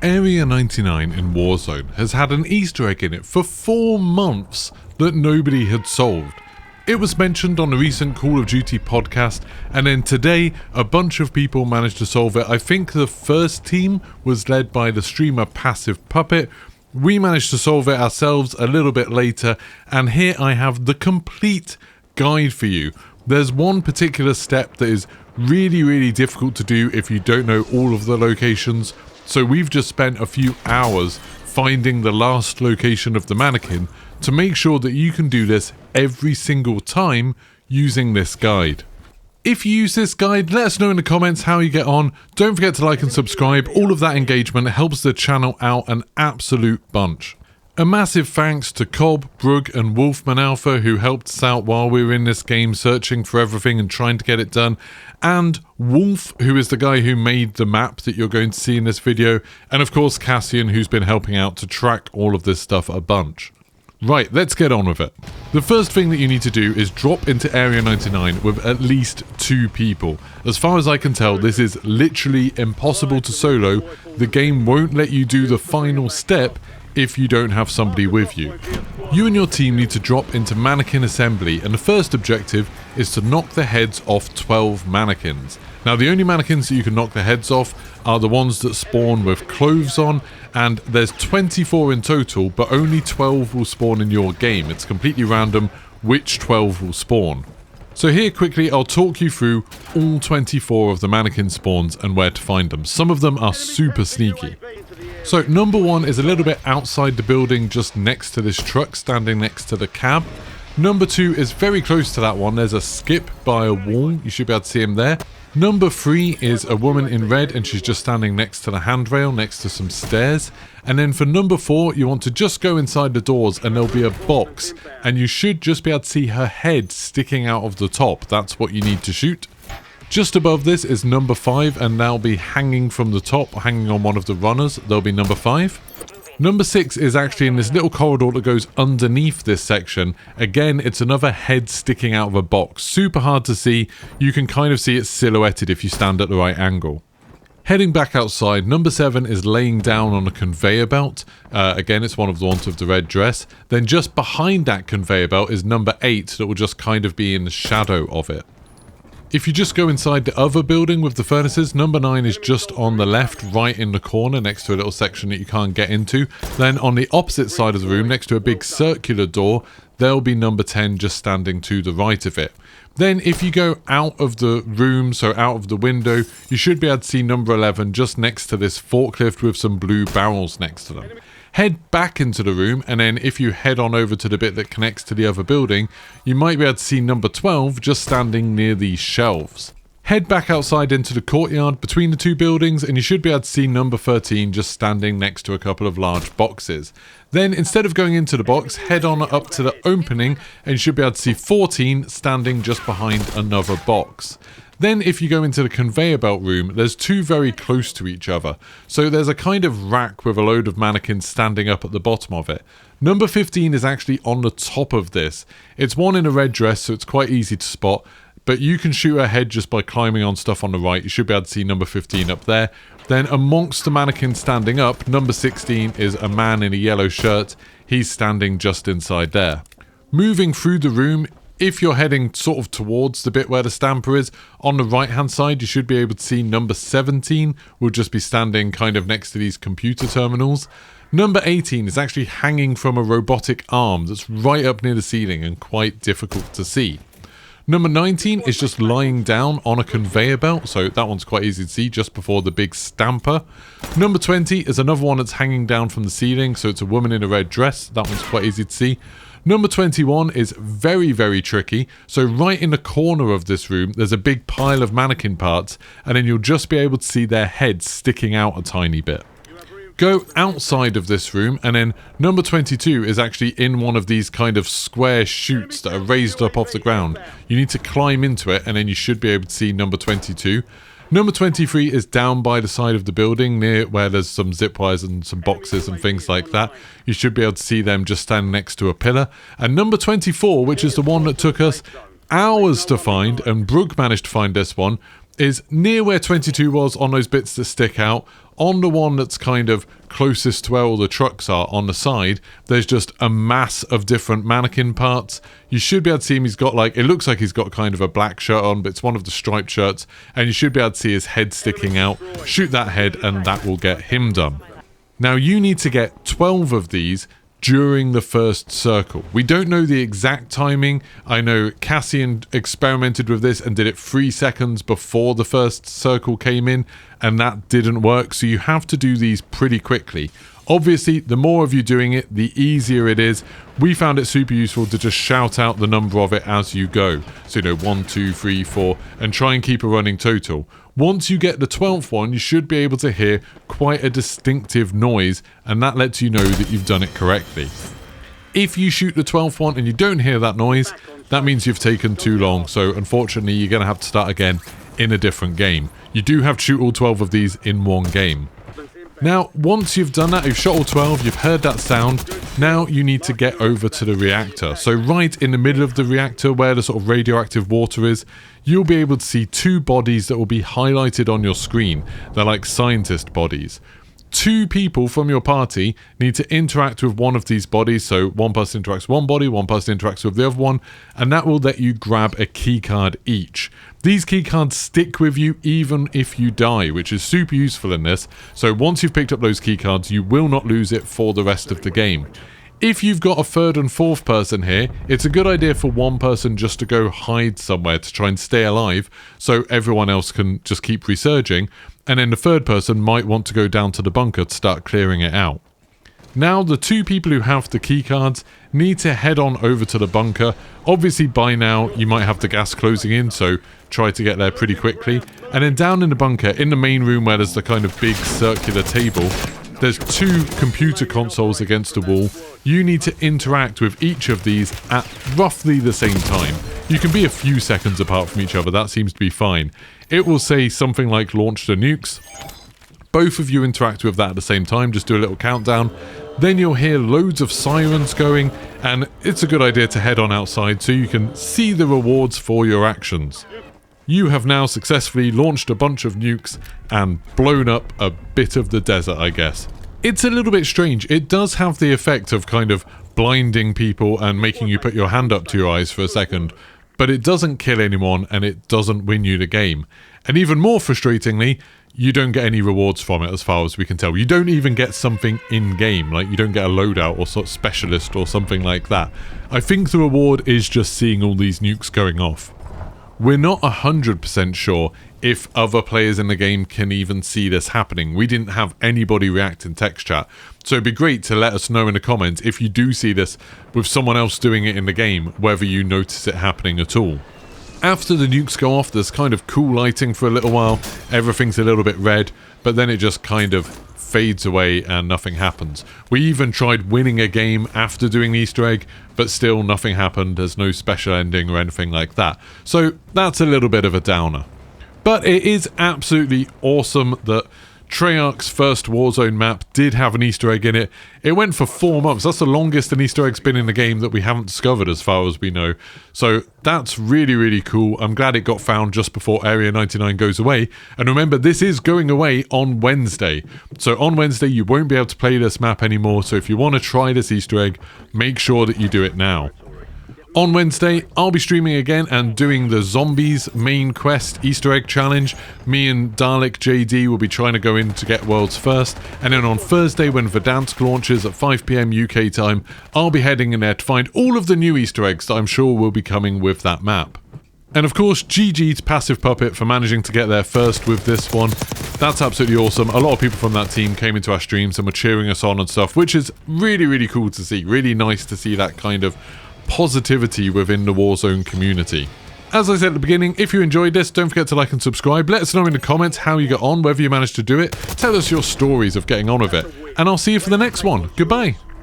Area 99 in Warzone has had an Easter egg in it for 4 months that nobody had solved. It was mentioned on a recent Call of Duty podcast, and then today a bunch of people managed to solve it. I think the first team was led by the streamer Passive Puppet. We managed to solve it ourselves a little bit later, and here I have the complete guide for you. There's one particular step that is really difficult to do if you don't know all of the locations. So we've just spent a few hours finding the last location of the mannequin to make sure that you can do this every single time using this guide. If you use this guide, let us know in the comments how you get on. Don't forget to like and subscribe. All of that engagement helps the channel out an absolute bunch. A massive thanks to Cobb, Brug and Wolfman Alpha who helped us out while we were in this game searching for everything and trying to get it done, and Wolf, who is the guy who made the map that you're going to see in this video, and of course Cassian, who's been helping out to track all of this stuff a bunch. Right, let's get on with it. The first thing that you need to do is drop into Area 99 with at least 2 people. As far as I can tell, this is literally impossible to solo. The game won't let you do the final step if you don't have somebody with you. You and your team need to drop into Mannequin Assembly, and the first objective is to knock the heads off 12 mannequins. Now the only mannequins that you can knock the heads off are the ones that spawn with clothes on, and there's 24 in total, but only 12 will spawn in your game. It's completely random which 12 will spawn. So here quickly I'll talk you through all 24 of the mannequin spawns and where to find them. Some of them are super sneaky. So number 1 is a little bit outside the building, just next to this truck, standing next to the cab. Number 2 is very close to that one. There's a skip by a wall. You should be able to see him there. Number 3 is a woman in red, and she's just standing next to the handrail, next to some stairs. And then for number 4, you want to just go inside the doors and there'll be a box, and you should just be able to see her head sticking out of the top. That's what you need to shoot. Just above this is number 5, and they'll be hanging from the top, hanging on one of the runners. There'll be number 5. Number 6 is actually in this little corridor that goes underneath this section. Again, it's another head sticking out of a box. Super hard to see. You can kind of see it silhouetted if you stand at the right angle. Heading back outside, number 7 is laying down on a conveyor belt. Again, it's one of the ones with the red dress. Then just behind that conveyor belt is number 8 that will just kind of be in the shadow of it. If you just go inside the other building with the furnaces, number 9 is just on the left, right in the corner, next to a little section that you can't get into. Then on the opposite side of the room, next to a big circular door, there'll be number 10 just standing to the right of it. Then if you go out of the room, so out of the window, you should be able to see number 11 just next to this forklift with some blue barrels next to them. Head back into the room, and then if you head on over to the bit that connects to the other building, you might be able to see number 12 just standing near these shelves. Head back outside into the courtyard between the 2 buildings, and you should be able to see number 13 just standing next to a couple of large boxes. Then instead of going into the box, head on up to the opening, and you should be able to see 14 standing just behind another box. Then if you go into the conveyor belt room, there's 2 very close to each other. So there's a kind of rack with a load of mannequins standing up at the bottom of it. Number 15 is actually on the top of this. It's one in a red dress, so it's quite easy to spot. But you can shoot her head just by climbing on stuff on the right. You should be able to see number 15 up there. Then amongst the mannequins standing up, number 16 is a man in a yellow shirt. He's standing just inside there. Moving through the room, if you're heading sort of towards the bit where the stamper is, on the right hand side you should be able to see number 17 will just be standing kind of next to these computer terminals. Number 18 is actually hanging from a robotic arm that's right up near the ceiling and quite difficult to see. Number 19 is just lying down on a conveyor belt, so that one's quite easy to see just before the big stamper. Number 20 is another one that's hanging down from the ceiling, so it's a woman in a red dress. That one's quite easy to see. Number 21 is very tricky. So right in the corner of this room, there's a big pile of mannequin parts, and then you'll just be able to see their heads sticking out a tiny bit. Go outside of this room, and then number 22 is actually in one of these kind of square chutes that are raised up off the ground. You need to climb into it, and then you should be able to see number 22. Number 23 is down by the side of the building near where there's some zip wires and some boxes and things like that. You should be able to see them just standing next to a pillar. And number 24, which is the one that took us hours to find, and Brug managed to find this one, is near where 22 was on those bits that stick out, on the one that's kind of closest to where all the trucks are on the side, there's just a mass of different mannequin parts. You should be able to see him. He's got like, it looks like he's got kind of a black shirt on, but it's one of the striped shirts, and you should be able to see his head sticking out. Shoot that head and that will get him done. Now you need to get 12 of these during the first circle. We don't know the exact timing. I know Cassian experimented with this and did it 3 seconds before the first circle came in, and that didn't work, so you have to do these pretty quickly. Obviously, the more of you doing it, the easier it is. We found it super useful to just shout out the number of it as you go. So, 1, 2, 3, 4, and try and keep a running total. Once you get the 12th one, you should be able to hear quite a distinctive noise, and that lets you know that you've done it correctly. If you shoot the 12th one and you don't hear that noise, that means you've taken too long, so unfortunately you're going to have to start again in a different game. You do have to shoot all 12 of these in one game. Now, once you've done that, you've shot all 12, you've heard that sound, now you need to get over to the reactor. So right in the middle of the reactor, where the sort of radioactive water is, you'll be able to see 2 bodies that will be highlighted on your screen. They're like scientist bodies. 2 people from your party need to interact with one of these bodies, so one person interacts with one body, one person interacts with the other one, and that will let you grab a keycard each. These keycards stick with you even if you die, which is super useful in this, so once you've picked up those keycards, you will not lose it for the rest of the game. If you've got a 3rd and 4th person here, it's a good idea for one person just to go hide somewhere to try and stay alive, so everyone else can just keep resurging, and then the 3rd person might want to go down to the bunker to start clearing it out. Now the 2 people who have the keycards need to head on over to the bunker. Obviously by now you might have the gas closing in, so try to get there pretty quickly. And then down in the bunker, in the main room where there's the kind of big circular table, there's 2 computer consoles against the wall. You need to interact with each of these at roughly the same time. You can be a few seconds apart from each other, that seems to be fine. It will say something like launch the nukes. Both of you interact with that at the same time, just do a little countdown. Then you'll hear loads of sirens going, and it's a good idea to head on outside so you can see the rewards for your actions. You have now successfully launched a bunch of nukes and blown up a bit of the desert, I guess. It's a little bit strange. It does have the effect of kind of blinding people and making you put your hand up to your eyes for a second, but it doesn't kill anyone and it doesn't win you the game. And even more frustratingly, you don't get any rewards from it as far as we can tell. You don't even get something in-game, like you don't get a loadout or sort of specialist or something like that. I think the reward is just seeing all these nukes going off. We're not 100% sure if other players in the game can even see this happening. We didn't have anybody react in text chat, so it'd be great to let us know in the comments if you do see this with someone else doing it in the game, whether you notice it happening at all. After the nukes go off, there's kind of cool lighting for a little while, everything's a little bit red, but then it just kind of fades away and nothing happens. We even tried winning a game after doing the Easter egg, but still nothing happened. There's no special ending or anything like that. So that's a little bit of a downer. But it is absolutely awesome that Treyarch's first Warzone map did have an Easter egg in it. It went for 4 months. That's the longest an Easter egg's been in the game that we haven't discovered as far as we know. So that's really, really cool. I'm glad it got found just before Area 99 goes away. And remember, this is going away on Wednesday. So on Wednesday, you won't be able to play this map anymore. So if you want to try this Easter egg, make sure that you do it now. On Wednesday, I'll be streaming again and doing the Zombies main quest Easter egg challenge. Me and Dalek JD will be trying to go in to get worlds first. And then on Thursday, when Verdansk launches at 5 PM UK time, I'll be heading in there to find all of the new Easter eggs that I'm sure will be coming with that map. And of course, GG to Passive Puppet for managing to get there first with this one. That's absolutely awesome. A lot of people from that team came into our streams and were cheering us on and stuff, which is really, really cool to see. Really nice to see that kind of positivity within the Warzone community. As I said at the beginning, if you enjoyed this, don't forget to like and subscribe. Let us know in the comments how you got on, whether you managed to do it. Tell us your stories of getting on with it. And I'll see you for the next one. Goodbye.